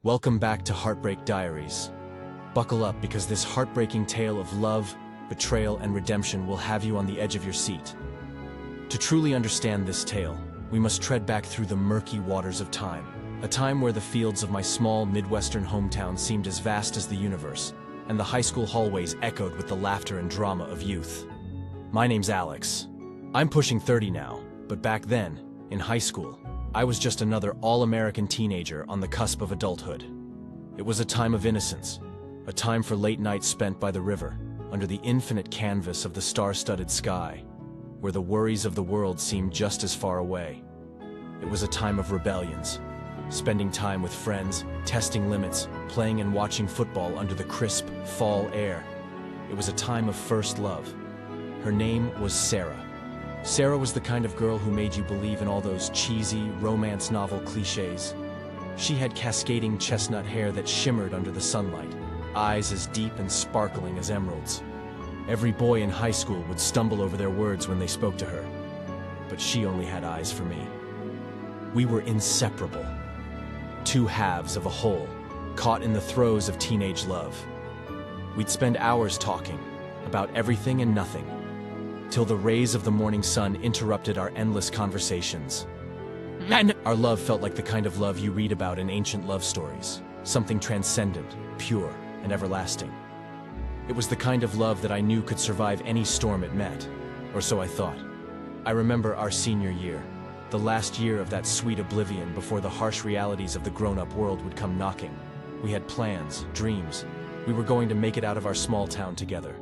Welcome back to Heartbreak Diaries. Buckle up because this heartbreaking tale of love, betrayal, and redemption will have you on the edge of your seat. To truly understand this tale, we must tread back through the murky waters of time, a time where the fields of my small Midwestern hometown seemed as vast as the universe, and the high school hallways echoed with the laughter and drama of youth. My name's Alex. I'm pushing 30 now, but back then, in high school, I was just another all-American teenager on the cusp of adulthood. It was a time of innocence, a time for late nights spent by the river, under the infinite canvas of the star-studded sky, where the worries of the world seemed just as far away. It was a time of rebellions, spending time with friends, testing limits, playing and watching football under the crisp fall air. It was a time of first love. Her name was Sarah. Sarah was the kind of girl who made you believe in all those cheesy romance novel cliches. She had cascading chestnut hair that shimmered under the sunlight, eyes as deep and sparkling as emeralds. Every boy in high school would stumble over their words when they spoke to her, but she only had eyes for me. We were inseparable, two halves of a whole, caught in the throes of teenage love. We'd spend hours talking about everything and nothing, till the rays of the morning sun interrupted our endless conversations. Our love felt like the kind of love you read about in ancient love stories, something transcendent, pure, and everlasting. It was the kind of love that I knew could survive any storm it met, or so I thought. I remember our senior year, the last year of that sweet oblivion before the harsh realities of the grown-up world would come knocking. We had plans, dreams. We were going to make it out of our small town together.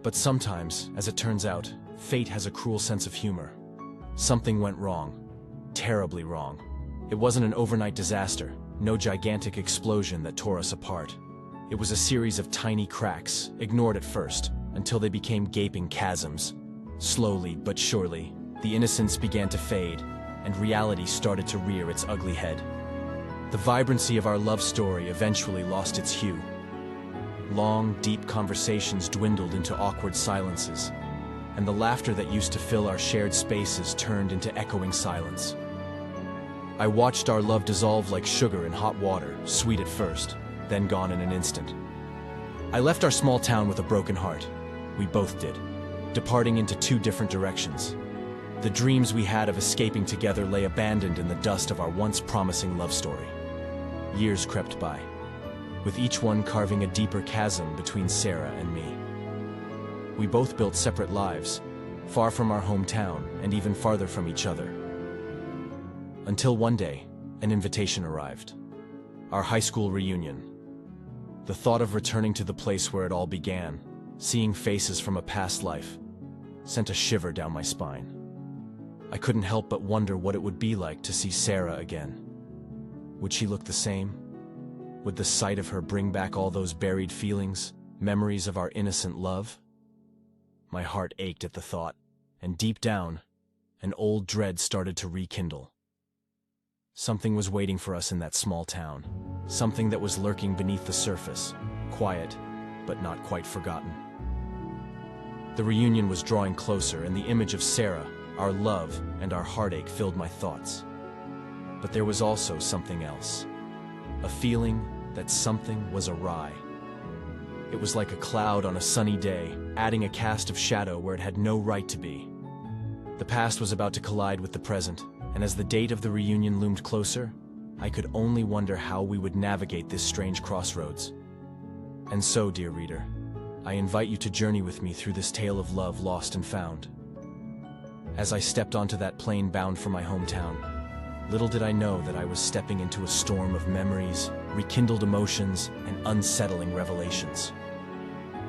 But sometimes, as it turns out, fate has a cruel sense of humor. Something went wrong. Terribly wrong. It wasn't an overnight disaster, no gigantic explosion that tore us apart. It was a series of tiny cracks, ignored at first, until they became gaping chasms. Slowly but surely, the innocence began to fade, and reality started to rear its ugly head. The vibrancy of our love story eventually lost its hue. Long, deep conversations dwindled into awkward silences, and the laughter that used to fill our shared spaces turned into echoing silence. I watched our love dissolve like sugar in hot water, sweet at first, then gone in an instant. I left our small town with a broken heart. We both did, departing into two different directions. The dreams we had of escaping together lay abandoned in the dust of our once promising love story. Years crept by, with each one carving a deeper chasm between Sarah and me. We both built separate lives, far from our hometown and even farther from each other. Until one day, an invitation arrived. Our high school reunion. The thought of returning to the place where it all began, seeing faces from a past life, sent a shiver down my spine. I couldn't help but wonder what it would be like to see Sarah again. Would she look the same? Would the sight of her bring back all those buried feelings, memories of our innocent love? My heart ached at the thought, and deep down, an old dread started to rekindle. Something was waiting for us in that small town, something that was lurking beneath the surface, quiet, but not quite forgotten. The reunion was drawing closer, and the image of Sarah, our love, and our heartache filled my thoughts. But there was also something else, a feeling that something was awry. It was like a cloud on a sunny day, adding a cast of shadow where it had no right to be. The past was about to collide with the present, and as the date of the reunion loomed closer, I could only wonder how we would navigate this strange crossroads. And so, dear reader, I invite you to journey with me through this tale of love lost and found. As I stepped onto that plane bound for my hometown, little did I know that I was stepping into a storm of memories, rekindled emotions, and unsettling revelations.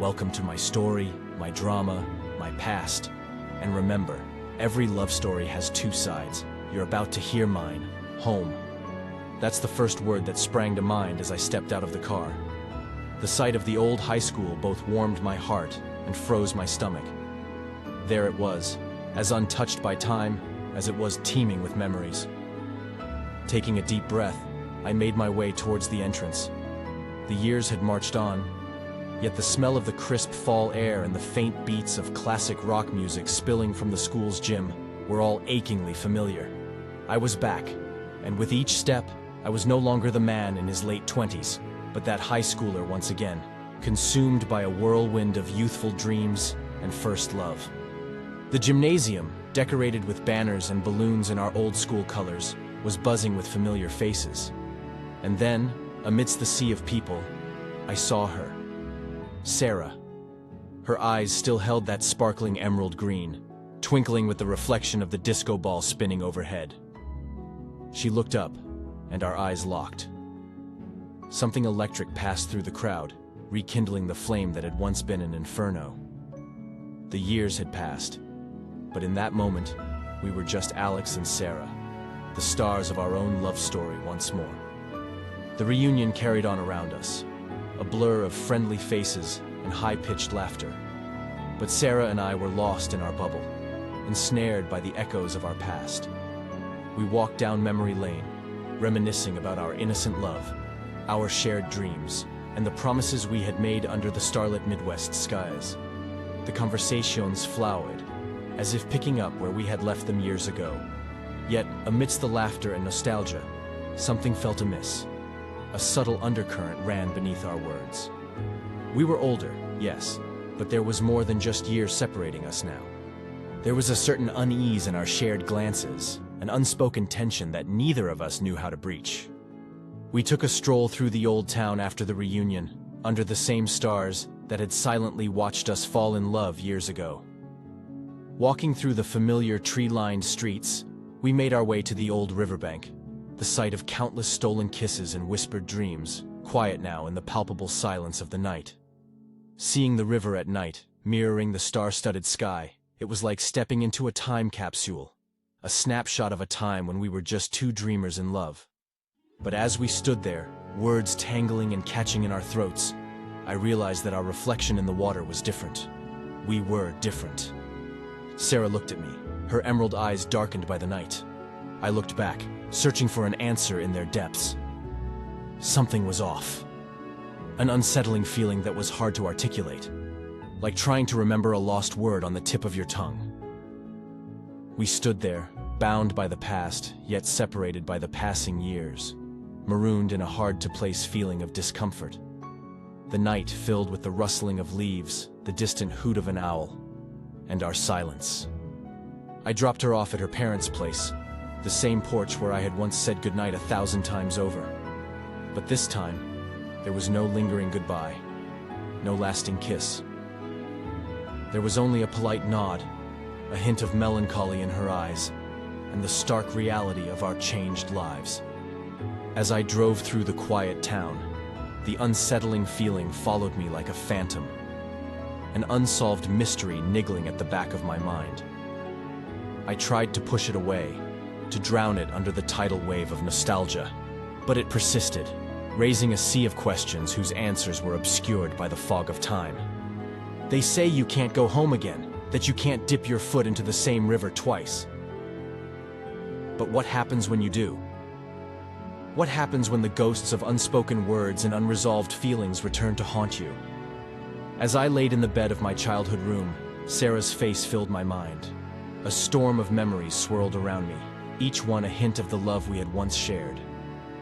Welcome to my story, my drama, my past. And remember, every love story has two sides. You're about to hear mine, home. That's the first word that sprang to mind as I stepped out of the car. The sight of the old high school both warmed my heart and froze my stomach. There it was, as untouched by time as it was teeming with memories. Taking a deep breath, I made my way towards the entrance. The years had marched on, yet the smell of the crisp fall air and the faint beats of classic rock music spilling from the school's gym were all achingly familiar. I was back, and with each step, I was no longer the man in his late 20s, but that high schooler once again, consumed by a whirlwind of youthful dreams and first love. The gymnasium, decorated with banners and balloons in our old school colors, was buzzing with familiar faces. And then, amidst the sea of people, I saw her. Sarah. Her eyes still held that sparkling emerald green, twinkling with the reflection of the disco ball spinning overhead. She looked up, and our eyes locked. Something electric passed through the crowd, rekindling the flame that had once been an inferno. The years had passed, but in that moment, we were just Alex and Sarah, the stars of our own love story once more. The reunion carried on around us, a blur of friendly faces and high-pitched laughter. But Sarah and I were lost in our bubble, ensnared by the echoes of our past. We walked down memory lane, reminiscing about our innocent love, our shared dreams, and the promises we had made under the starlit Midwest skies. The conversations flowered, as if picking up where we had left them years ago. Yet, amidst the laughter and nostalgia, something felt amiss. A subtle undercurrent ran beneath our words. We were older, yes, but there was more than just years separating us now. There was a certain unease in our shared glances, an unspoken tension that neither of us knew how to breach. We took a stroll through the old town after the reunion, under the same stars that had silently watched us fall in love years ago. Walking through the familiar tree-lined streets, we made our way to the old riverbank, the site of countless stolen kisses and whispered dreams, quiet now in the palpable silence of the night. Seeing the river at night, mirroring the star-studded sky, it was like stepping into a time capsule, a snapshot of a time when we were just two dreamers in love. But as we stood there, words tangling and catching in our throats, I realized that our reflection in the water was different. We were different. Sarah looked at me, her emerald eyes darkened by the night. I looked back, searching for an answer in their depths. Something was off. An unsettling feeling that was hard to articulate, like trying to remember a lost word on the tip of your tongue. We stood there, bound by the past, yet separated by the passing years, marooned in a hard-to-place feeling of discomfort. The night filled with the rustling of leaves, the distant hoot of an owl, and our silence. I dropped her off at her parents' place, the same porch where I had once said goodnight 1,000 times over. But this time, there was no lingering goodbye, no lasting kiss. There was only a polite nod, a hint of melancholy in her eyes, and the stark reality of our changed lives. As I drove through the quiet town, the unsettling feeling followed me like a phantom, an unsolved mystery niggling at the back of my mind. I tried to push it away, to drown it under the tidal wave of nostalgia, but it persisted, raising a sea of questions whose answers were obscured by the fog of time. They say you can't go home again, that you can't dip your foot into the same river twice. But what happens when you do? What happens when the ghosts of unspoken words and unresolved feelings return to haunt you? As I laid in the bed of my childhood room, Sarah's face filled my mind. A storm of memories swirled around me, each one a hint of the love we had once shared.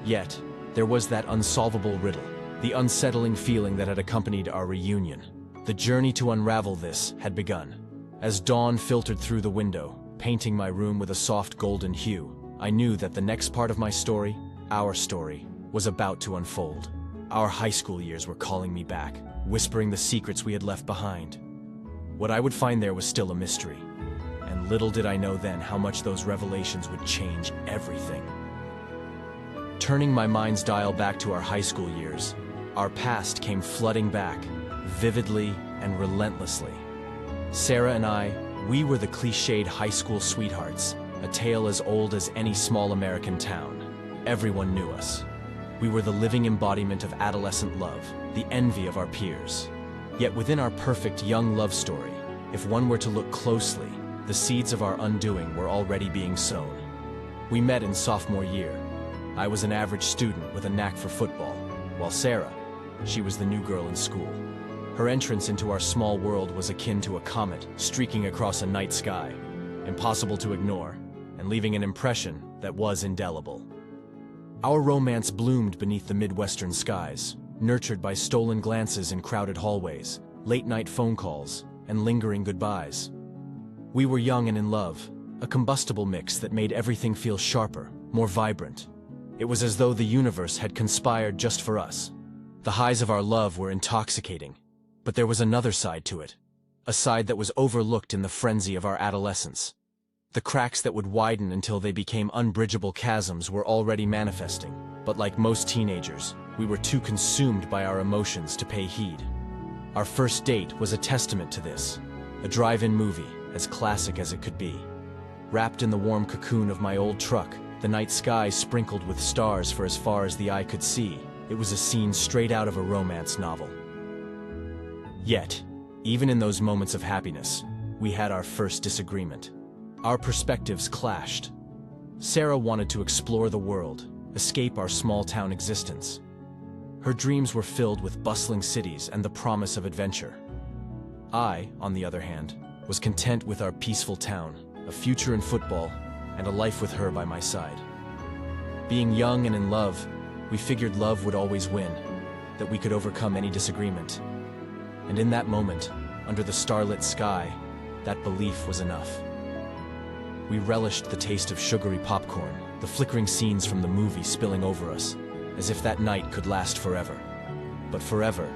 Yet, there was that unsolvable riddle, the unsettling feeling that had accompanied our reunion. The journey to unravel this had begun. As dawn filtered through the window, painting my room with a soft golden hue, I knew that the next part of my story, our story, was about to unfold. Our high school years were calling me back, whispering the secrets we had left behind. What I would find there was still a mystery, and little did I know then how much those revelations would change everything. Turning my mind's dial back to our high school years, our past came flooding back, vividly and relentlessly. Sarah and I, we were the cliched high school sweethearts, a tale as old as any small American town. Everyone knew us. We were the living embodiment of adolescent love, the envy of our peers. Yet within our perfect young love story, if one were to look closely, the seeds of our undoing were already being sown. We met in sophomore year. I was an average student with a knack for football, while Sarah, she was the new girl in school. Her entrance into our small world was akin to a comet streaking across a night sky, impossible to ignore, and leaving an impression that was indelible. Our romance bloomed beneath the Midwestern skies, nurtured by stolen glances in crowded hallways, late-night phone calls, and lingering goodbyes. We were young and in love, a combustible mix that made everything feel sharper, more vibrant. It was as though the universe had conspired just for us. The highs of our love were intoxicating, but there was another side to it, a side that was overlooked in the frenzy of our adolescence. The cracks that would widen until they became unbridgeable chasms were already manifesting, but like most teenagers, we were too consumed by our emotions to pay heed. Our first date was a testament to this, a drive-in movie, as classic as it could be. Wrapped in the warm cocoon of my old truck, the night sky sprinkled with stars for as far as the eye could see, it was a scene straight out of a romance novel. Yet, even in those moments of happiness, we had our first disagreement. Our perspectives clashed. Sarah wanted to explore the world, escape our small-town existence. Her dreams were filled with bustling cities and the promise of adventure. I, on the other hand, was content with our peaceful town, a future in football, and a life with her by my side. Being young and in love, we figured love would always win, that we could overcome any disagreement. And in that moment, under the starlit sky, that belief was enough. We relished the taste of sugary popcorn, the flickering scenes from the movie spilling over us, as if that night could last forever. But forever,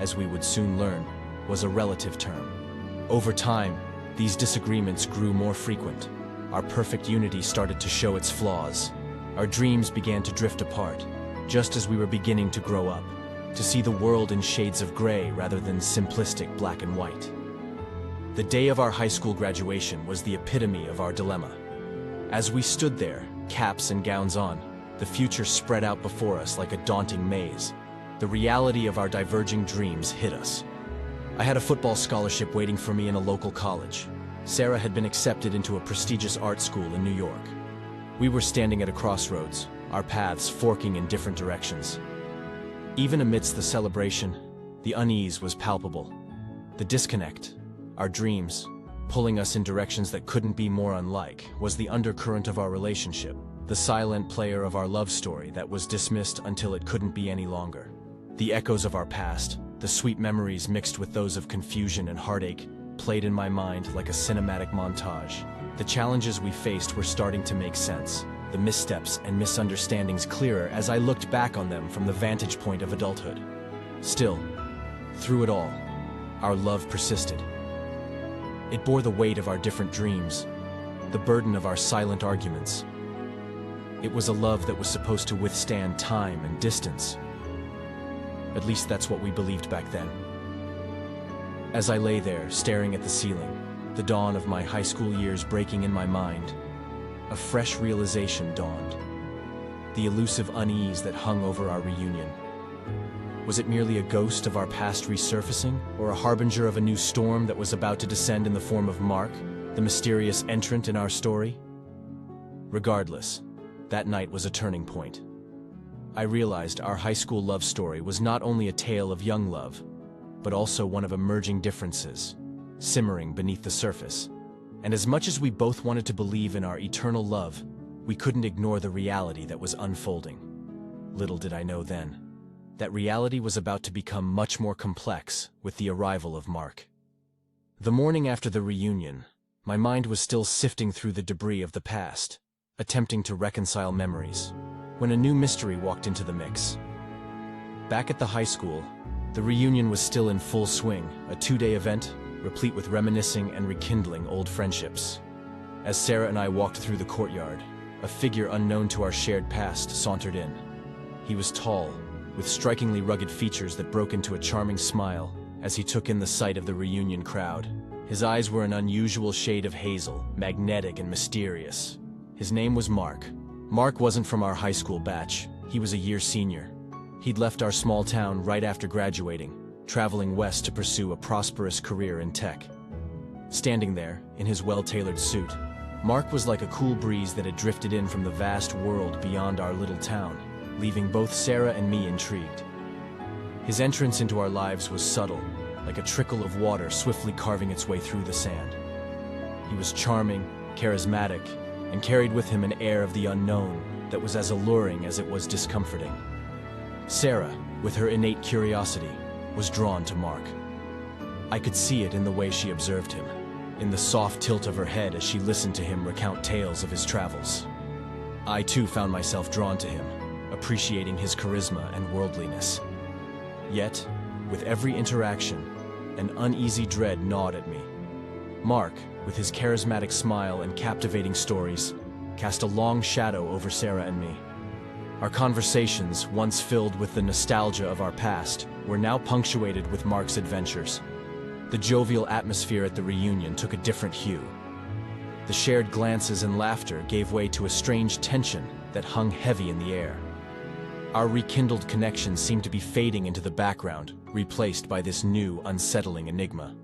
as we would soon learn, was a relative term. Over time, these disagreements grew more frequent. Our perfect unity started to show its flaws. Our dreams began to drift apart, just as we were beginning to grow up, to see the world in shades of gray rather than simplistic black and white. The day of our high school graduation was the epitome of our dilemma. As we stood there, caps and gowns on, the future spread out before us like a daunting maze. The reality of our diverging dreams hit us. I had a football scholarship waiting for me in a local college. Sarah had been accepted into a prestigious art school in New York. We were standing at a crossroads, our paths forking in different directions. Even amidst the celebration, the unease was palpable. The disconnect, our dreams, pulling us in directions that couldn't be more unlike, was the undercurrent of our relationship, the silent player of our love story that was dismissed until it couldn't be any longer. The echoes of our past, the sweet memories mixed with those of confusion and heartache, played in my mind like a cinematic montage. The challenges we faced were starting to make sense, the missteps and misunderstandings clearer as I looked back on them from the vantage point of adulthood. Still, through it all, our love persisted. It bore the weight of our different dreams, the burden of our silent arguments. It was a love that was supposed to withstand time and distance. At least that's what we believed back then. As I lay there, staring at the ceiling, the dawn of my high school years breaking in my mind, a fresh realization dawned. The elusive unease that hung over our reunion. Was it merely a ghost of our past resurfacing, or a harbinger of a new storm that was about to descend in the form of Mark, the mysterious entrant in our story? Regardless, that night was a turning point. I realized our high school love story was not only a tale of young love, but also one of emerging differences, simmering beneath the surface. And as much as we both wanted to believe in our eternal love, we couldn't ignore the reality that was unfolding. Little did I know then that reality was about to become much more complex with the arrival of Mark. The morning after the reunion, my mind was still sifting through the debris of the past, attempting to reconcile memories, when a new mystery walked into the mix. Back at the high school, the reunion was still in full swing, a two-day event replete with reminiscing and rekindling old friendships. As Sarah and I walked through the courtyard, a figure unknown to our shared past sauntered in. He was tall, with strikingly rugged features that broke into a charming smile as he took in the sight of the reunion crowd. His eyes were an unusual shade of hazel, magnetic and mysterious. His name was Mark. Mark wasn't from our high school batch. He was a year senior. He'd left our small town right after graduating, traveling west to pursue a prosperous career in tech. Standing there, in his well-tailored suit, Mark was like a cool breeze that had drifted in from the vast world beyond our little town, leaving both Sarah and me intrigued. His entrance into our lives was subtle, like a trickle of water swiftly carving its way through the sand. He was charming, charismatic, and carried with him an air of the unknown, that was as alluring as it was discomforting. Sarah, with her innate curiosity, was drawn to Mark. I could see it in the way she observed him, in the soft tilt of her head as she listened to him recount tales of his travels. I too found myself drawn to him, appreciating his charisma and worldliness. Yet, with every interaction, an uneasy dread gnawed at me. Mark, with his charismatic smile and captivating stories, cast a long shadow over Sarah and me. Our conversations, once filled with the nostalgia of our past, were now punctuated with Mark's adventures. The jovial atmosphere at the reunion took a different hue. The shared glances and laughter gave way to a strange tension that hung heavy in the air. Our rekindled connection seemed to be fading into the background, replaced by this new, unsettling enigma.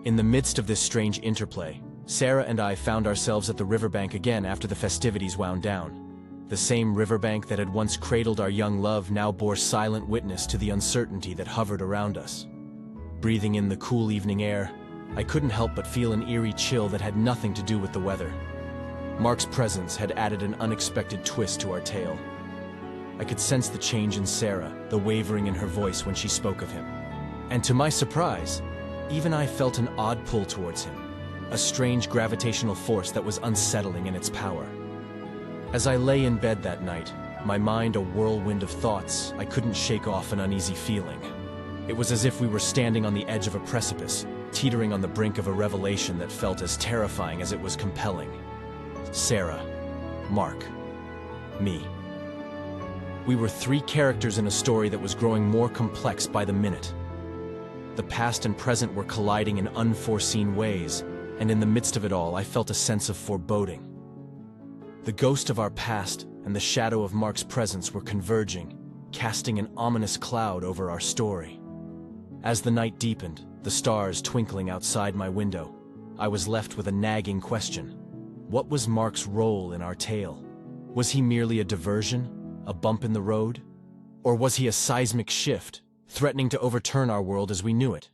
In the midst of this strange interplay, Sarah and I found ourselves at the riverbank again after the festivities wound down. The same riverbank that had once cradled our young love now bore silent witness to the uncertainty that hovered around us. Breathing in the cool evening air, I couldn't help but feel an eerie chill that had nothing to do with the weather. Mark's presence had added an unexpected twist to our tale. I could sense the change in Sarah, the wavering in her voice when she spoke of him. And to my surprise, even I felt an odd pull towards him, a strange gravitational force that was unsettling in its power. As I lay in bed that night, my mind a whirlwind of thoughts, I couldn't shake off an uneasy feeling. It was as if we were standing on the edge of a precipice, teetering on the brink of a revelation that felt as terrifying as it was compelling. Sarah, Mark, me. We were three characters in a story that was growing more complex by the minute. The past and present were colliding in unforeseen ways, and in the midst of it all, I felt a sense of foreboding. The ghost of our past and the shadow of Mark's presence were converging, casting an ominous cloud over our story. As the night deepened, the stars twinkling outside my window, I was left with a nagging question. What was Mark's role in our tale? Was he merely a diversion, a bump in the road? Or was he a seismic shift, threatening to overturn our world as we knew it?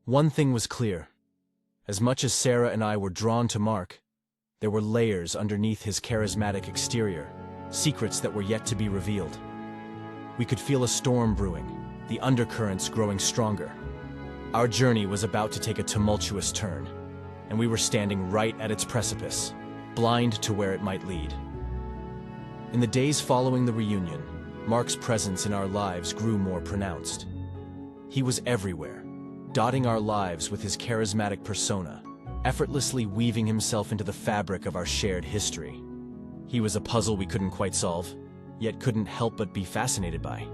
One thing was clear. As much as Sarah and I were drawn to Mark, there were layers underneath his charismatic exterior, secrets that were yet to be revealed. We could feel a storm brewing, the undercurrents growing stronger. Our journey was about to take a tumultuous turn, and we were standing right at its precipice, blind to where it might lead. In the days following the reunion, Mark's presence in our lives grew more pronounced. He was everywhere, dotting our lives with his charismatic persona, effortlessly weaving himself into the fabric of our shared history. He was a puzzle we couldn't quite solve, yet couldn't help but be fascinated by.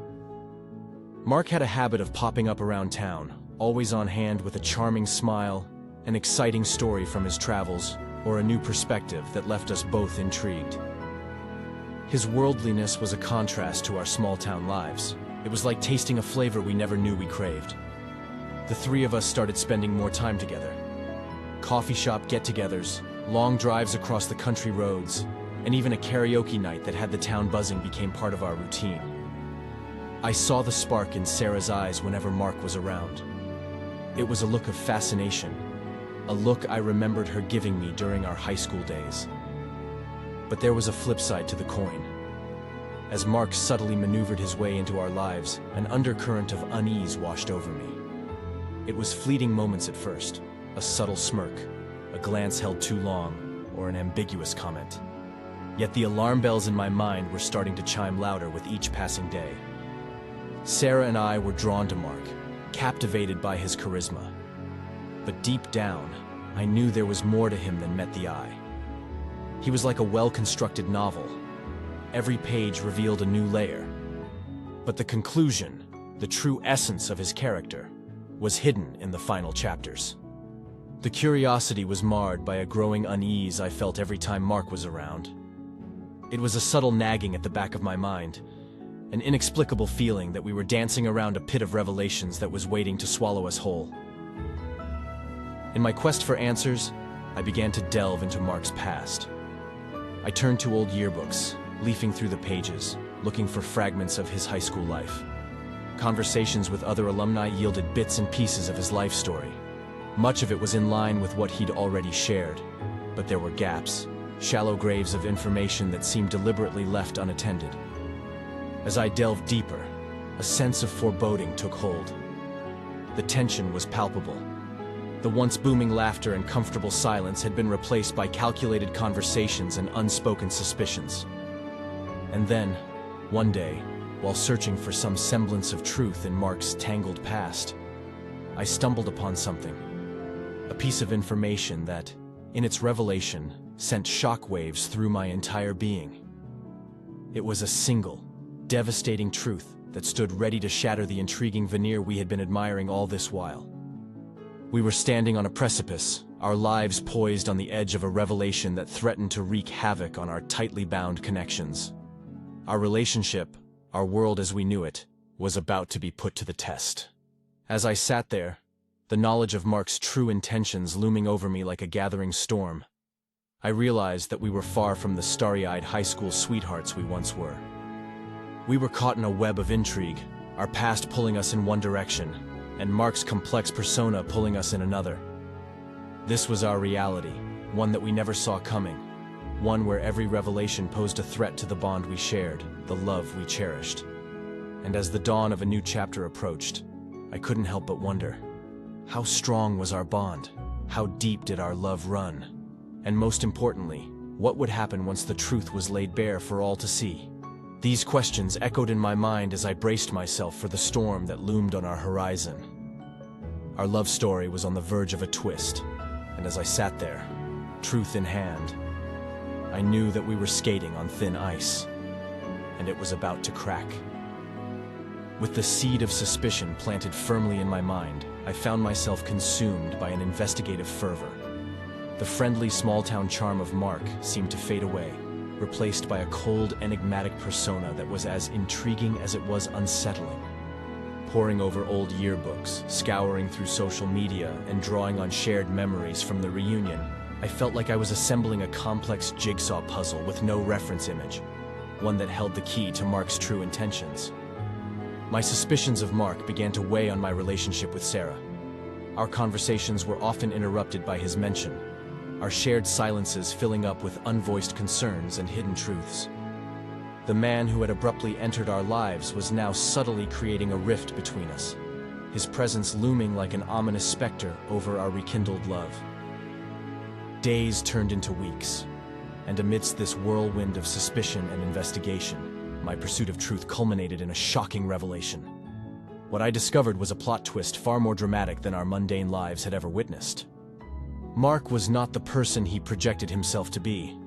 Mark had a habit of popping up around town, always on hand with a charming smile, an exciting story from his travels, or a new perspective that left us both intrigued. His worldliness was a contrast to our small-town lives. It was like tasting a flavor we never knew we craved. The three of us started spending more time together. Coffee shop get-togethers, long drives across the country roads, and even a karaoke night that had the town buzzing became part of our routine. I saw the spark in Sarah's eyes whenever Mark was around. It was a look of fascination, a look I remembered her giving me during our high school days. But there was a flip side to the coin. As Mark subtly maneuvered his way into our lives, an undercurrent of unease washed over me. It was fleeting moments at first, a subtle smirk, a glance held too long, or an ambiguous comment. Yet the alarm bells in my mind were starting to chime louder with each passing day. Sarah and I were drawn to Mark, captivated by his charisma. But deep down, I knew there was more to him than met the eye. He was like a well-constructed novel. Every page revealed a new layer. But the conclusion, the true essence of his character, was hidden in the final chapters. The curiosity was marred by a growing unease I felt every time Mark was around. It was a subtle nagging at the back of my mind, an inexplicable feeling that we were dancing around a pit of revelations that was waiting to swallow us whole. In my quest for answers, I began to delve into Mark's past. I turned to old yearbooks, leafing through the pages, looking for fragments of his high school life. Conversations with other alumni yielded bits and pieces of his life story. Much of it was in line with what he'd already shared, but there were gaps, shallow graves of information that seemed deliberately left unattended. As I delved deeper, a sense of foreboding took hold. The tension was palpable. The once booming laughter and comfortable silence had been replaced by calculated conversations and unspoken suspicions. And then, one day, while searching for some semblance of truth in Mark's tangled past, I stumbled upon something. A piece of information that, in its revelation, sent shockwaves through my entire being. It was a single, devastating truth that stood ready to shatter the intriguing veneer we had been admiring all this while. We were standing on a precipice, our lives poised on the edge of a revelation that threatened to wreak havoc on our tightly bound connections. Our relationship, our world as we knew it, was about to be put to the test. As I sat there, the knowledge of Mark's true intentions looming over me like a gathering storm, I realized that we were far from the starry-eyed high school sweethearts we once were. We were caught in a web of intrigue, our past pulling us in one direction, and Mark's complex persona pulling us in another. This was our reality, one that we never saw coming, one where every revelation posed a threat to the bond we shared, the love we cherished. And as the dawn of a new chapter approached, I couldn't help but wonder, how strong was our bond? How deep did our love run? And most importantly, what would happen once the truth was laid bare for all to see? These questions echoed in my mind as I braced myself for the storm that loomed on our horizon. Our love story was on the verge of a twist, and as I sat there, truth in hand, I knew that we were skating on thin ice, and it was about to crack. With the seed of suspicion planted firmly in my mind, I found myself consumed by an investigative fervor. The friendly small-town charm of Mark seemed to fade away, replaced by a cold, enigmatic persona that was as intriguing as it was unsettling. Poring over old yearbooks, scouring through social media, and drawing on shared memories from the reunion, I felt like I was assembling a complex jigsaw puzzle with no reference image, one that held the key to Mark's true intentions. My suspicions of Mark began to weigh on my relationship with Sarah. Our conversations were often interrupted by his mention, our shared silences filling up with unvoiced concerns and hidden truths. The man who had abruptly entered our lives was now subtly creating a rift between us, his presence looming like an ominous specter over our rekindled love. Days turned into weeks, and amidst this whirlwind of suspicion and investigation, my pursuit of truth culminated in a shocking revelation. What I discovered was a plot twist far more dramatic than our mundane lives had ever witnessed. Mark was not the person he projected himself to be.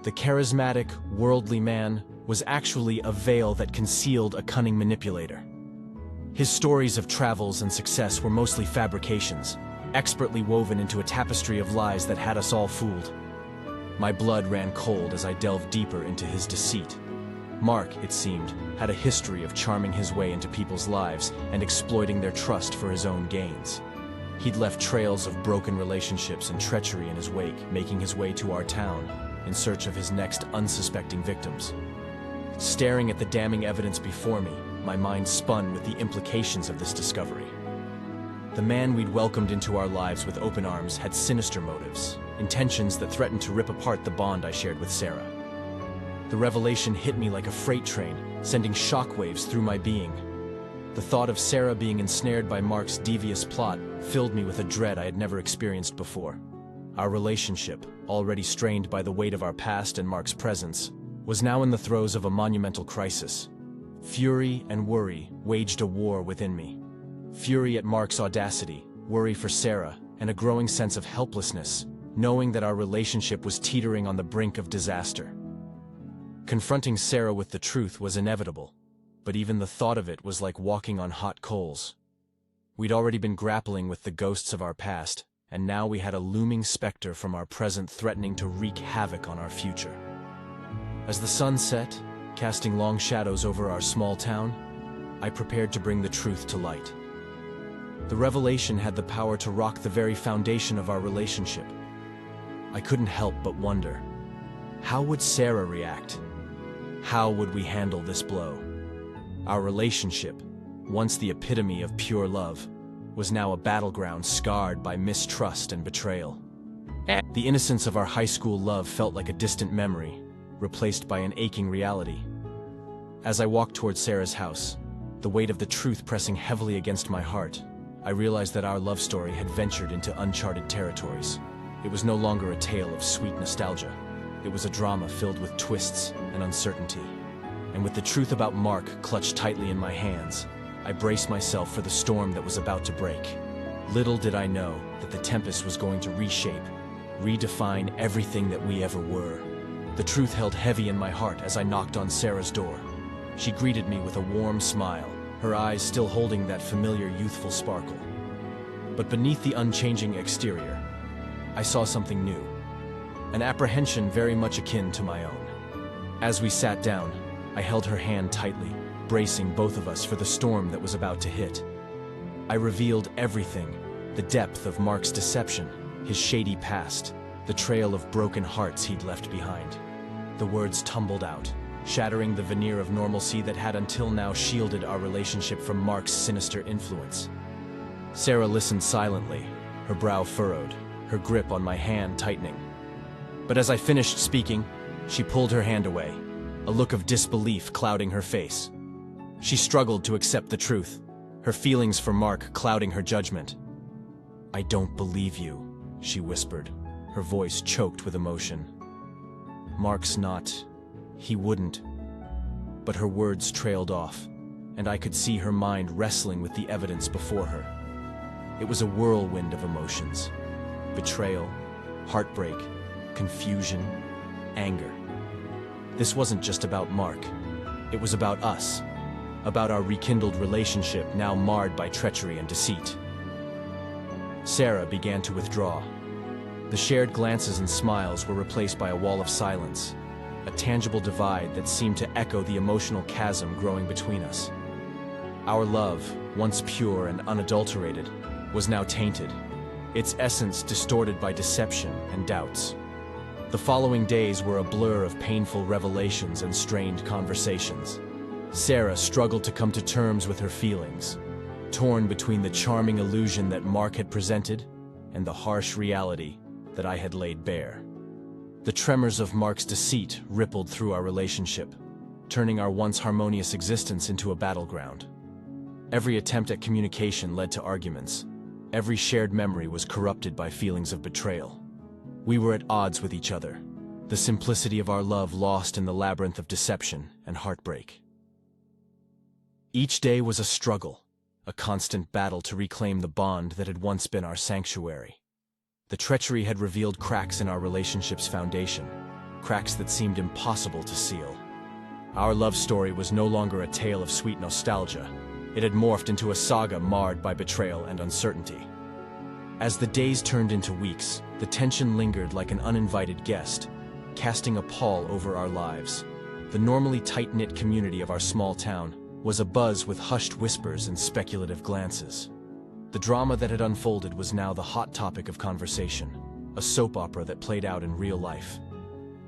The charismatic, worldly man was actually a veil that concealed a cunning manipulator. His stories of travels and success were mostly fabrications, expertly woven into a tapestry of lies that had us all fooled. My blood ran cold as I delved deeper into his deceit. Mark, it seemed, had a history of charming his way into people's lives and exploiting their trust for his own gains. He'd left trails of broken relationships and treachery in his wake, making his way to our town in search of his next unsuspecting victims. Staring at the damning evidence before me, my mind spun with the implications of this discovery. The man we'd welcomed into our lives with open arms had sinister motives, intentions that threatened to rip apart the bond I shared with Sarah. The revelation hit me like a freight train, sending shockwaves through my being. The thought of Sarah being ensnared by Mark's devious plot filled me with a dread I had never experienced before. Our relationship, already strained by the weight of our past and Mark's presence, was now in the throes of a monumental crisis. Fury and worry waged a war within me. Fury at Mark's audacity, worry for Sarah, and a growing sense of helplessness, knowing that our relationship was teetering on the brink of disaster. Confronting Sarah with the truth was inevitable, but even the thought of it was like walking on hot coals. We'd already been grappling with the ghosts of our past, and now we had a looming specter from our present threatening to wreak havoc on our future. As the sun set, casting long shadows over our small town, I prepared to bring the truth to light. The revelation had the power to rock the very foundation of our relationship. I couldn't help but wonder, how would Sarah react? How would we handle this blow? Our relationship, once the epitome of pure love, was now a battleground scarred by mistrust and betrayal. The innocence of our high school love felt like a distant memory, replaced by an aching reality. As I walked toward Sarah's house, the weight of the truth pressing heavily against my heart, I realized that our love story had ventured into uncharted territories. It was no longer a tale of sweet nostalgia. It was a drama filled with twists and uncertainty. And with the truth about Mark clutched tightly in my hands, I braced myself for the storm that was about to break. Little did I know that the tempest was going to reshape, redefine everything that we ever were. The truth held heavy in my heart as I knocked on Sarah's door. She greeted me with a warm smile, her eyes still holding that familiar youthful sparkle. But beneath the unchanging exterior, I saw something new, an apprehension very much akin to my own. As we sat down, I held her hand tightly, bracing both of us for the storm that was about to hit. I revealed everything, the depth of Mark's deception, his shady past, the trail of broken hearts he'd left behind. The words tumbled out, shattering the veneer of normalcy that had until now shielded our relationship from Mark's sinister influence. Sarah listened silently, her brow furrowed, her grip on my hand tightening. But as I finished speaking, she pulled her hand away, a look of disbelief clouding her face. She struggled to accept the truth, her feelings for Mark clouding her judgment. "I don't believe you," she whispered, her voice choked with emotion. "Mark's not... he wouldn't." But her words trailed off, and I could see her mind wrestling with the evidence before her. It was a whirlwind of emotions. Betrayal, heartbreak, confusion, anger. This wasn't just about Mark. It was about us, about our rekindled relationship now marred by treachery and deceit. Sarah began to withdraw. The shared glances and smiles were replaced by a wall of silence, a tangible divide that seemed to echo the emotional chasm growing between us. Our love, once pure and unadulterated, was now tainted, its essence distorted by deception and doubts. The following days were a blur of painful revelations and strained conversations. Sarah struggled to come to terms with her feelings, torn between the charming illusion that Mark had presented and the harsh reality that I had laid bare. The tremors of Mark's deceit rippled through our relationship, turning our once harmonious existence into a battleground. Every attempt at communication led to arguments. Every shared memory was corrupted by feelings of betrayal. We were at odds with each other, the simplicity of our love lost in the labyrinth of deception and heartbreak. Each day was a struggle, a constant battle to reclaim the bond that had once been our sanctuary. The treachery had revealed cracks in our relationship's foundation, cracks that seemed impossible to seal. Our love story was no longer a tale of sweet nostalgia. It had morphed into a saga marred by betrayal and uncertainty. As the days turned into weeks, the tension lingered like an uninvited guest, casting a pall over our lives. The normally tight-knit community of our small town was abuzz with hushed whispers and speculative glances. The drama that had unfolded was now the hot topic of conversation, a soap opera that played out in real life.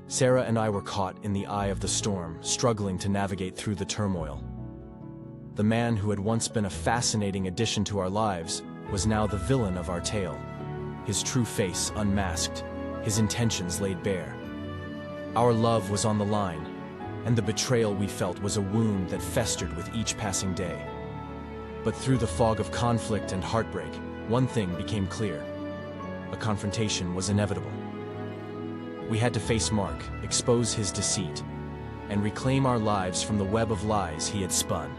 Sarah and I were caught in the eye of the storm, struggling to navigate through the turmoil. The man who had once been a fascinating addition to our lives was now the villain of our tale, his true face unmasked, his intentions laid bare. Our love was on the line, and the betrayal we felt was a wound that festered with each passing day. But through the fog of conflict and heartbreak, one thing became clear. A confrontation was inevitable. We had to face Mark, expose his deceit, and reclaim our lives from the web of lies he had spun.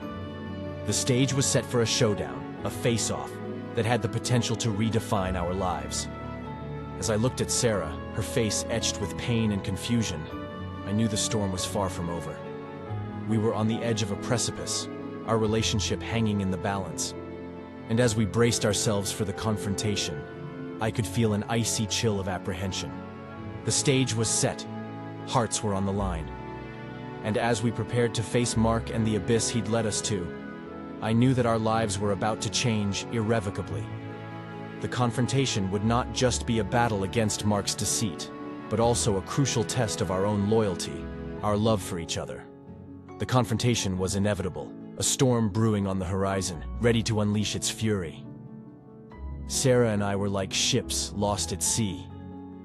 The stage was set for a showdown, a face-off, that had the potential to redefine our lives. As I looked at Sarah, her face etched with pain and confusion, I knew the storm was far from over. We were on the edge of a precipice, our relationship hanging in the balance. And as we braced ourselves for the confrontation, I could feel an icy chill of apprehension. The stage was set, hearts were on the line. And as we prepared to face Mark and the abyss he'd led us to, I knew that our lives were about to change irrevocably. The confrontation would not just be a battle against Mark's deceit, but also a crucial test of our own loyalty, our love for each other. The confrontation was inevitable, a storm brewing on the horizon, ready to unleash its fury. Sarah and I were like ships lost at sea,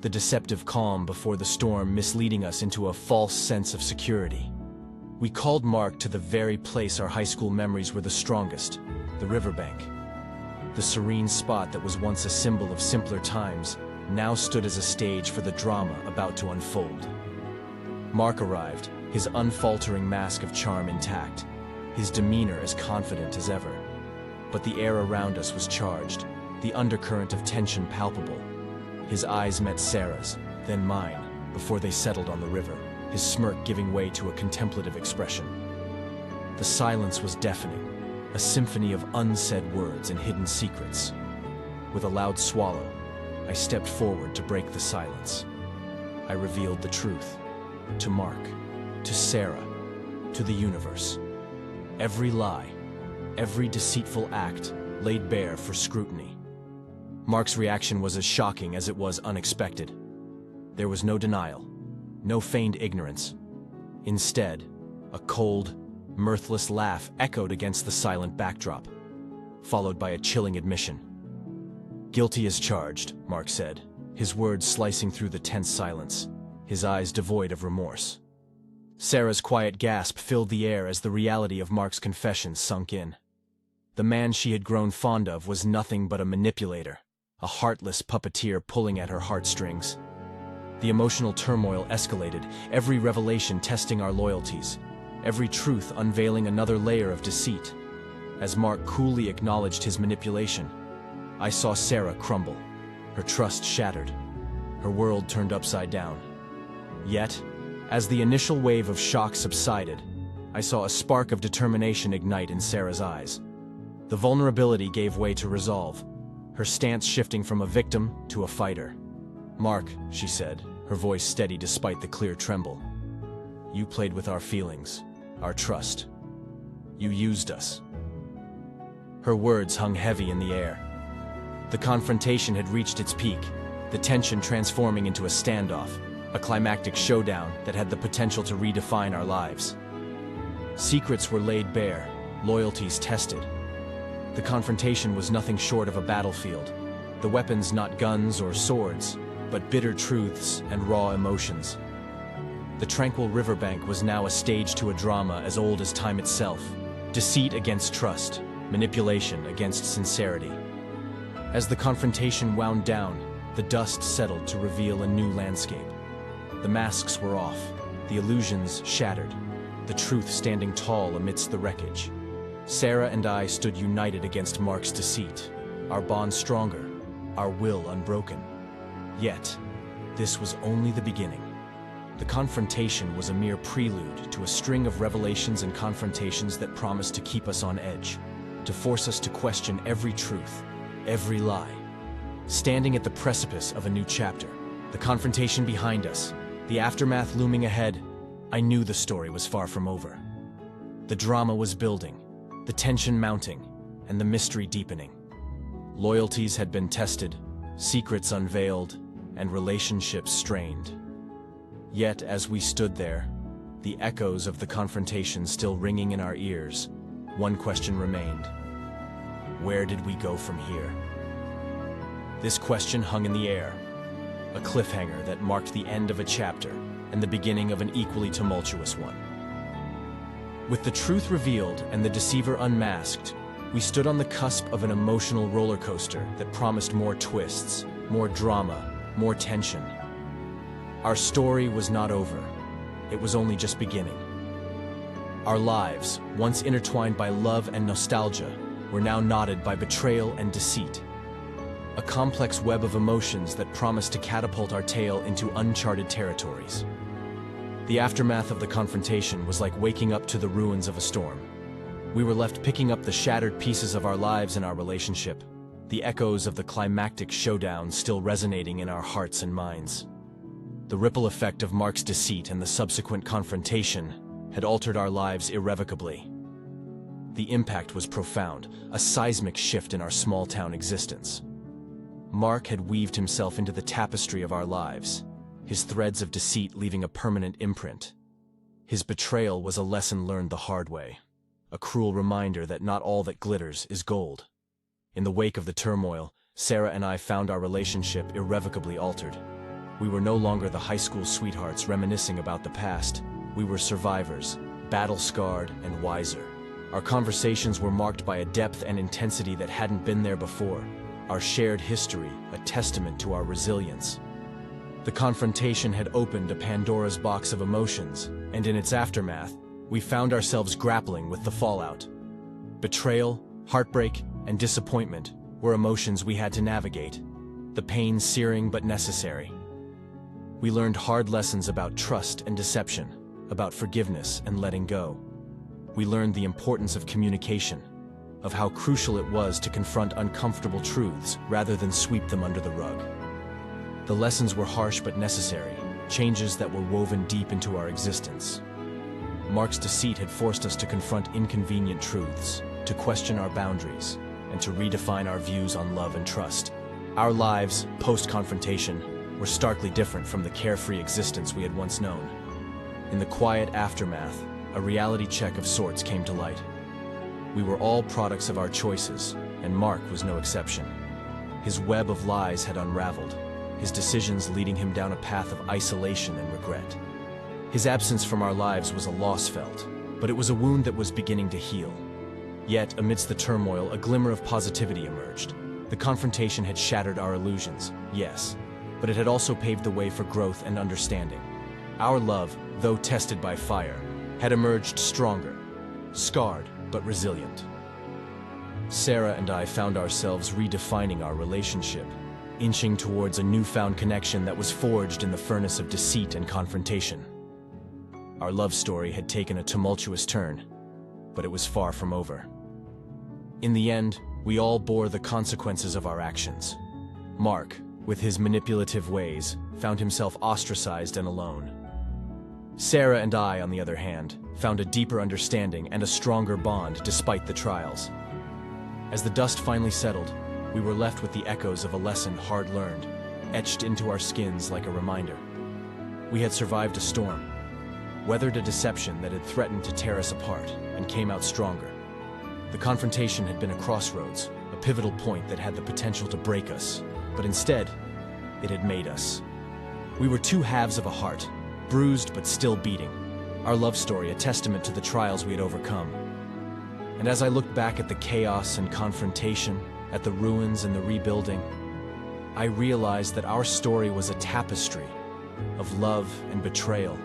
the deceptive calm before the storm misleading us into a false sense of security. We called Mark to the very place our high school memories were the strongest, the riverbank. The serene spot that was once a symbol of simpler times now stood as a stage for the drama about to unfold. Mark arrived, his unfaltering mask of charm intact, his demeanor as confident as ever. But the air around us was charged, the undercurrent of tension palpable. His eyes met Sarah's, then mine, before they settled on the river, his smirk giving way to a contemplative expression. The silence was deafening, a symphony of unsaid words and hidden secrets. With a loud swallow, I stepped forward to break the silence. I revealed the truth. To Mark, to Sarah, to the universe. Every lie, every deceitful act laid bare for scrutiny. Mark's reaction was as shocking as it was unexpected. There was no denial, no feigned ignorance. Instead, a cold, mirthless laugh echoed against the silent backdrop, followed by a chilling admission. "Guilty as charged," Mark said, his words slicing through the tense silence, his eyes devoid of remorse. Sarah's quiet gasp filled the air as the reality of Mark's confession sunk in. The man she had grown fond of was nothing but a manipulator, a heartless puppeteer pulling at her heartstrings. The emotional turmoil escalated, every revelation testing our loyalties, every truth unveiling another layer of deceit. As Mark coolly acknowledged his manipulation, I saw Sarah crumble, her trust shattered, her world turned upside down. Yet, as the initial wave of shock subsided, I saw a spark of determination ignite in Sarah's eyes. The vulnerability gave way to resolve, her stance shifting from a victim to a fighter. "Mark," she said, her voice steady despite the clear tremble. "You played with our feelings, our trust. You used us." Her words hung heavy in the air. The confrontation had reached its peak, the tension transforming into a standoff, a climactic showdown that had the potential to redefine our lives. Secrets were laid bare, loyalties tested. The confrontation was nothing short of a battlefield, the weapons not guns or swords, but bitter truths and raw emotions. The tranquil riverbank was now a stage to a drama as old as time itself, deceit against trust, manipulation against sincerity. As the confrontation wound down, the dust settled to reveal a new landscape. The masks were off, the illusions shattered, the truth standing tall amidst the wreckage. Sarah and I stood united against Mark's deceit, our bond stronger, our will unbroken. Yet, this was only the beginning. The confrontation was a mere prelude to a string of revelations and confrontations that promised to keep us on edge, to force us to question every truth, every lie. Standing at the precipice of a new chapter, the confrontation behind us, the aftermath looming ahead, I knew the story was far from over. The drama was building, the tension mounting, and the mystery deepening. Loyalties had been tested, secrets unveiled, and relationships strained. Yet as we stood there, the echoes of the confrontation still ringing in our ears, one question remained. Where did we go from here? This question hung in the air, a cliffhanger that marked the end of a chapter and the beginning of an equally tumultuous one. With the truth revealed and the deceiver unmasked, we stood on the cusp of an emotional roller coaster that promised more twists, more drama, more tension. Our story was not over. It was only just beginning. Our lives, once intertwined by love and nostalgia, were now knotted by betrayal and deceit. A complex web of emotions that promised to catapult our tale into uncharted territories. The aftermath of the confrontation was like waking up to the ruins of a storm. We were left picking up the shattered pieces of our lives and our relationship, the echoes of the climactic showdown still resonating in our hearts and minds. The ripple effect of Mark's deceit and the subsequent confrontation had altered our lives irrevocably. The impact was profound, a seismic shift in our small-town existence. Mark had weaved himself into the tapestry of our lives, his threads of deceit leaving a permanent imprint. His betrayal was a lesson learned the hard way, a cruel reminder that not all that glitters is gold. In the wake of the turmoil, Sarah and I found our relationship irrevocably altered. We were no longer the high school sweethearts reminiscing about the past. We were survivors, battle-scarred and wiser. Our conversations were marked by a depth and intensity that hadn't been there before. Our shared history, a testament to our resilience. The confrontation had opened a Pandora's box of emotions, and in its aftermath, we found ourselves grappling with the fallout. Betrayal, heartbreak, and disappointment were emotions we had to navigate, the pain searing but necessary. We learned hard lessons about trust and deception, about forgiveness and letting go. We learned the importance of communication, of how crucial it was to confront uncomfortable truths rather than sweep them under the rug. The lessons were harsh but necessary, changes that were woven deep into our existence. Mark's deceit had forced us to confront inconvenient truths, to question our boundaries, and to redefine our views on love and trust. Our lives, post-confrontation, were starkly different from the carefree existence we had once known. In the quiet aftermath, a reality check of sorts came to light. We were all products of our choices, and Mark was no exception. His web of lies had unraveled, his decisions leading him down a path of isolation and regret. His absence from our lives was a loss felt, but it was a wound that was beginning to heal. Yet, amidst the turmoil, a glimmer of positivity emerged. The confrontation had shattered our illusions, yes, but it had also paved the way for growth and understanding. Our love, though tested by fire, had emerged stronger, scarred but resilient. Sarah and I found ourselves redefining our relationship, inching towards a newfound connection that was forged in the furnace of deceit and confrontation. Our love story had taken a tumultuous turn, but it was far from over. In the end, we all bore the consequences of our actions. Mark, with his manipulative ways, found himself ostracized and alone. Sarah and I, on the other hand, found a deeper understanding and a stronger bond despite the trials. As the dust finally settled, we were left with the echoes of a lesson hard learned, etched into our skins like a reminder. We had survived a storm, weathered a deception that had threatened to tear us apart, and came out stronger. The confrontation had been a crossroads, a pivotal point that had the potential to break us, but instead, it had made us. We were two halves of a heart, bruised but still beating, our love story a testament to the trials we had overcome. And as I looked back at the chaos and confrontation, at the ruins and the rebuilding, I realized that our story was a tapestry of love and betrayal,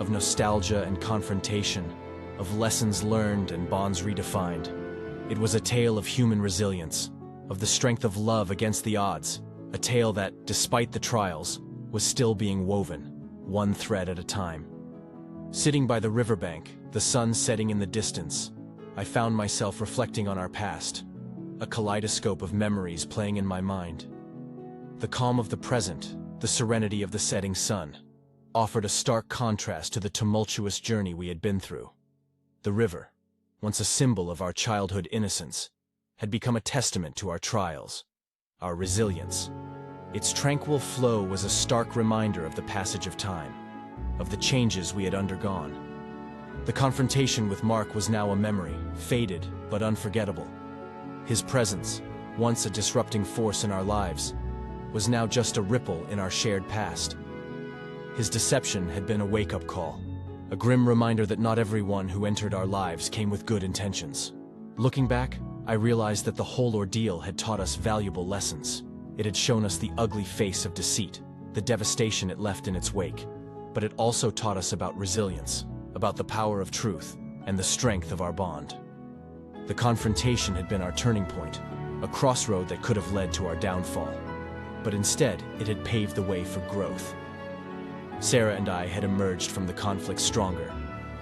of nostalgia and confrontation, of lessons learned and bonds redefined. It was a tale of human resilience, of the strength of love against the odds, a tale that, despite the trials, was still being woven, one thread at a time. Sitting by the riverbank, the sun setting in the distance, I found myself reflecting on our past, a kaleidoscope of memories playing in my mind. The calm of the present, the serenity of the setting sun, offered a stark contrast to the tumultuous journey we had been through. The river, once a symbol of our childhood innocence, had become a testament to our trials, our resilience. Its tranquil flow was a stark reminder of the passage of time, of the changes we had undergone. The confrontation with Mark was now a memory, faded but unforgettable. His presence, once a disrupting force in our lives, was now just a ripple in our shared past. His deception had been a wake-up call, a grim reminder that not everyone who entered our lives came with good intentions. Looking back, I realized that the whole ordeal had taught us valuable lessons. It had shown us the ugly face of deceit, the devastation it left in its wake, but it also taught us about resilience, about the power of truth, and the strength of our bond. The confrontation had been our turning point, a crossroad that could have led to our downfall, but instead it had paved the way for growth. Sarah and I had emerged from the conflict stronger,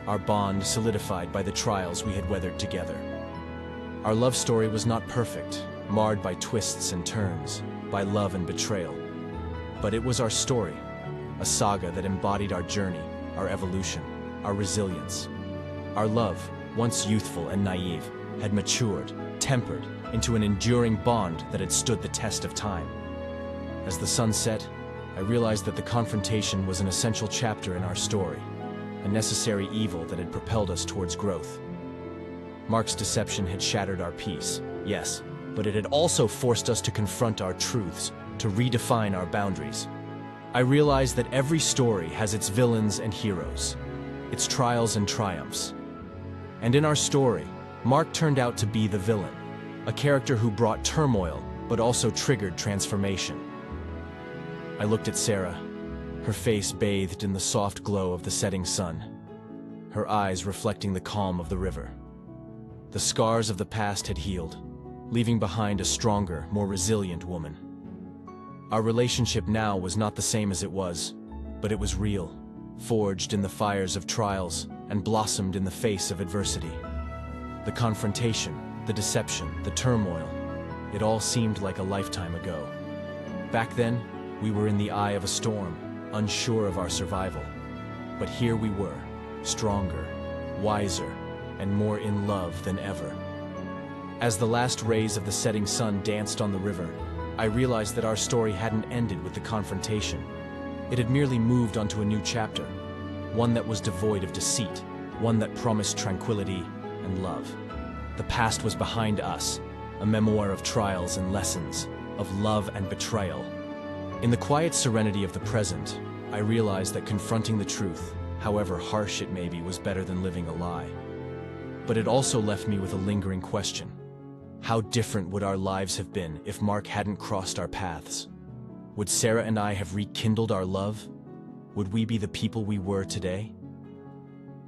our bond solidified by the trials we had weathered together. Our love story was not perfect, marred by twists and turns, by love and betrayal. But it was our story, a saga that embodied our journey, our evolution, our resilience. Our love, once youthful and naive, had matured, tempered, into an enduring bond that had stood the test of time. As the sun set, I realized that the confrontation was an essential chapter in our story, a necessary evil that had propelled us towards growth. Mark's deception had shattered our peace, yes, but it had also forced us to confront our truths, to redefine our boundaries. I realized that every story has its villains and heroes, its trials and triumphs. And in our story, Mark turned out to be the villain, a character who brought turmoil but also triggered transformation. I looked at Sarah, her face bathed in the soft glow of the setting sun, her eyes reflecting the calm of the river. The scars of the past had healed, leaving behind a stronger, more resilient woman. Our relationship now was not the same as it was, but it was real, forged in the fires of trials and blossomed in the face of adversity. The confrontation, the deception, the turmoil, it all seemed like a lifetime ago. Back then, we were in the eye of a storm, unsure of our survival. But here we were, stronger, wiser, and more in love than ever. As the last rays of the setting sun danced on the river, I realized that our story hadn't ended with the confrontation. It had merely moved onto a new chapter, one that was devoid of deceit, one that promised tranquility and love. The past was behind us, a memoir of trials and lessons, of love and betrayal. In the quiet serenity of the present, I realized that confronting the truth, however harsh it may be, was better than living a lie. But it also left me with a lingering question. How different would our lives have been if Mark hadn't crossed our paths? Would Sarah and I have rekindled our love? Would we be the people we were today?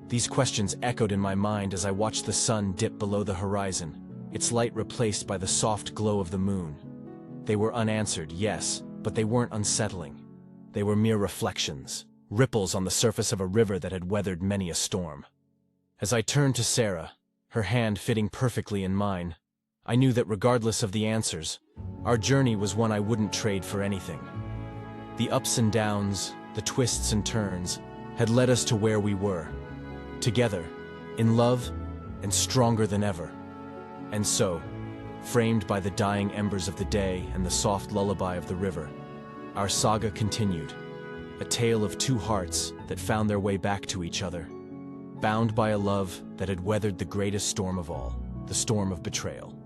These questions echoed in my mind as I watched the sun dip below the horizon, its light replaced by the soft glow of the moon. They were unanswered, yes, but they weren't unsettling. They were mere reflections, ripples on the surface of a river that had weathered many a storm. As I turned to Sarah, her hand fitting perfectly in mine, I knew that regardless of the answers, our journey was one I wouldn't trade for anything. The ups and downs, the twists and turns, had led us to where we were, together, in love, and stronger than ever. And so, framed by the dying embers of the day and the soft lullaby of the river, our saga continued, a tale of two hearts that found their way back to each other, bound by a love that had weathered the greatest storm of all, the storm of betrayal.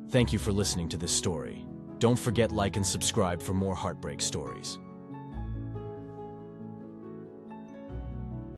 Thank you for listening to this story. Don't forget, like and subscribe for more heartbreak stories.